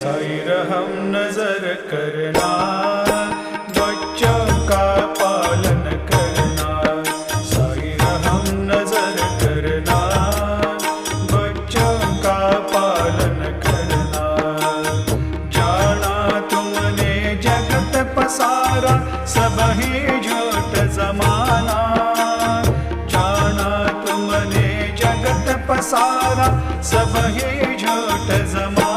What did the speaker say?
साईर हम नजर करना, बच्चों का पालन करना। साईर हम नजर करना, बच्चों का पालन करना। जाना तुमने जगत पसारा, सब ही झूठ जमाना। जाना तुमने जगत पसारा, सब ही झूठ जमाना।